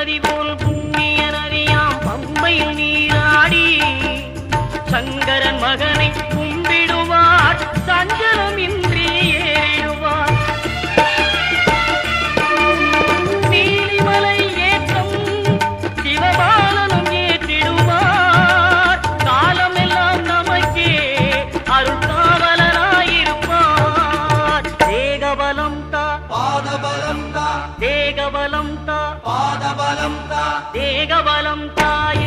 நதி போல் புண்ணிய நதியாம் பம்பையில் நீராடி சங்கரன் மகனை கும்பிடுவார் சஞ்சலமின்றி ஏறிடுவார். நீலிமலை ஏற்றம் சிவபாலனும் ஏற்றிடுவார். காலமெல்லாம் நமக்கே அருள்காவலனாயிருப்பார். தேகபலம் தா பாதபலம் தா தேகபலம் தா பாதபலம் தா தேகபலம் தாய